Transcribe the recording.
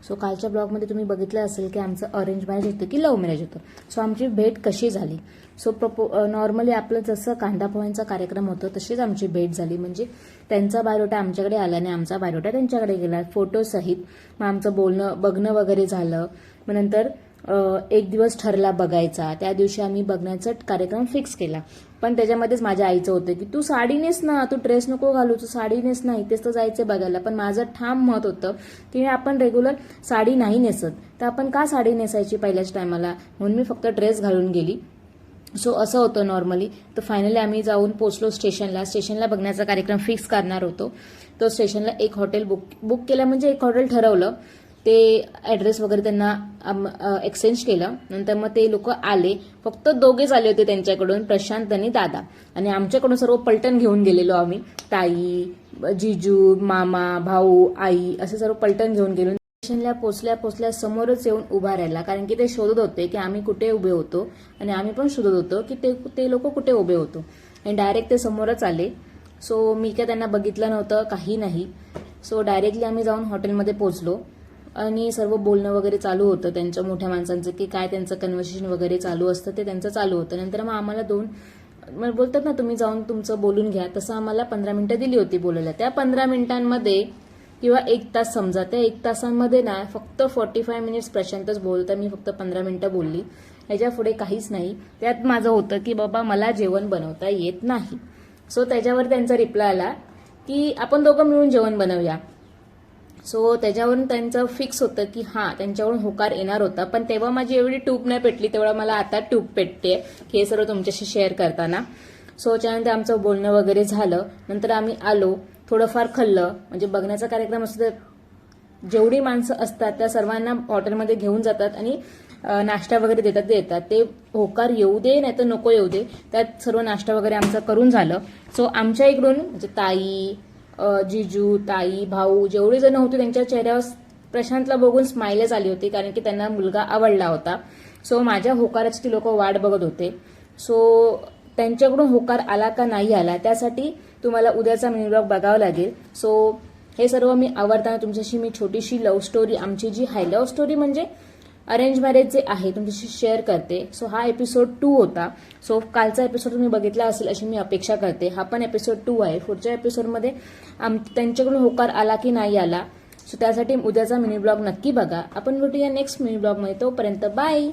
So कालच्या ब्लॉगमध्ये तुम्ही बघितलं असेल की आमचं अरेंज मॅरेज होतं की लव्ह मॅरेज होतं. सो आमची भेट कशी झाली. सो नॉर्मली आपलं जसं कांदा पोह्यांचा कार्यक्रम होतो तशीच आमची भेट झाली. म्हणजे त्यांचा बायोडाटा आमच्याकडे आला आणि आमचा बायोडाटा त्यांच्याकडे गेला फोटोसहित. मग आमचं बघणं वगैरे झालं. मग नंतर एक दिवस ठरला बघायचा. त्या दिवशी आम्ही बघण्याचा कार्यक्रम फिक्स केला. पण त्याच्यामध्येच माझ्या आईचं होतं की तू साडी नेस ना, तू ड्रेस नको घालू, तू साडी नेस ना, इथेच तर जायचं बघायला. पण माझं ठाम मत होतं की आपण रेग्युलर साडी नाही नेसत, तर आपण का साडी नेसायची पहिल्याच टायमाला, म्हणून मी फक्त ड्रेस घालून गेली. सो असं होतं नॉर्मली. तर फायनली आम्ही जाऊन पोचलो स्टेशनला बघण्याचा कार्यक्रम फिक्स करणार होतो. तो स्टेशनला एक हॉटेल बुक केलं, म्हणजे एक हॉटेल ठरवलं. ते ॲड्रेस वगैरे त्यांना एक्सचेंज केलं. नंतर मग ते लोक आले. फक्त दोघेच आले होते त्यांच्याकडून, प्रशांत आणि दादा. आणि आमच्याकडून सर्व पलटण घेऊन गेलेलो आम्ही. ताई, जिजू, मामा, भाऊ, आई असे सर्व पलटण घेऊन गेलो. स्टेशनला पोचल्या समोरच येऊन उभा राहिला. कारण की ते शोधत होते की आम्ही कुठे उभे होतो आणि आम्ही पण शोधत होतो की ते लोक कुठे उभे होतो. आणि डायरेक्ट ते समोरच आले. सो मी काय त्यांना बघितलं नव्हतं, काही नाही. सो डायरेक्टली आम्ही जाऊन हॉटेलमध्ये पोचलो आणि सर्व बोलणं वगैरे चालू होतं त्यांच्या मोठ्या माणसांचं, की काय त्यांचं कन्व्हर्सेशन वगैरे चालू असतं ते त्यांचं चालू होतं. नंतर मग आम्हाला बोलतात ना तुम्ही जाऊन तुमचं बोलून घ्या, तसं आम्हाला 15 मिनिटं दिली होती बोलायला. त्या 15 मिनिटांमध्ये किंवा 1 तास समजा, त्या 1 तासांमध्ये ना फक्त 45 मिनिट्स प्रशांतच बोलता, मी फक्त 15 मिनिटं बोलली. ह्याच्या पुढे काहीच नाही. त्यात माझं होतं की बाबा मला जेवण बनवता येत नाही. सो त्याच्यावर त्यांचा रिप्लाय आला की आपण दोघं मिळून जेवण बनवूया. सो त्याच्यावरून त्यांचं फिक्स होतं की हां त्यांच्याकडून होकार येणार होता. पण तेव्हा माझी एवढी टूप नाही पेटली, तेवढा मला आता टूप पेटते हे सर्व तुमच्याशी शेअर करताना. सो त्यानंतर आमचं बोलणं वगैरे झालं. नंतर आम्ही आलो, थोडंफार खाल्लं. म्हणजे बघण्याचा कार्यक्रम असतो तर जेवढी माणसं असतात त्या सर्वांना हॉटेलमध्ये घेऊन जातात आणि नाश्ता वगैरे देतात. ते होकार येऊ दे नाही तर नको येऊ दे, त्यात सर्व नाश्ता वगैरे आमचं करून झालं. सो आमच्या इकडून म्हणजे ताई, जिजू, ताई, भाऊ जेवढे जण होते त्यांच्या चेहऱ्यावर प्रशांतला बघून स्माइलच आली होती, कारण की त्यांना मुलगा आवडला होता. सो माझ्या होकाराची ती लोक वाट बघत होते. सो त्यांच्याकडून होकार आला का नाही आला त्यासाठी तुम्हाला उद्याचा मिनी ब्लॉग बघावा लागेल. सो हे सर्व मी आवडताना तुमच्याशी मी छोटीशी लव्ह स्टोरी, आमची जी आहे लव्ह स्टोरी म्हणजे अरेंज मॅरेज जे आहे तुमच्याशी शेअर करते. सो हा एपिसोड 2 होता. सो कालचा एपिसोड तुम्ही बघितला असेल अशी मी अपेक्षा करते. हा पण एपिसोड 2 आहे. पुढच्या एपिसोडमध्ये त्यांच्याकडून होकार आला की नाही आला, सो त्यासाठी उद्याचा मिनी ब्लॉग नक्की बघा. आपण भेटूया नेक्स्ट मिनी ब्लॉगमध्ये. तोपर्यंत बाय.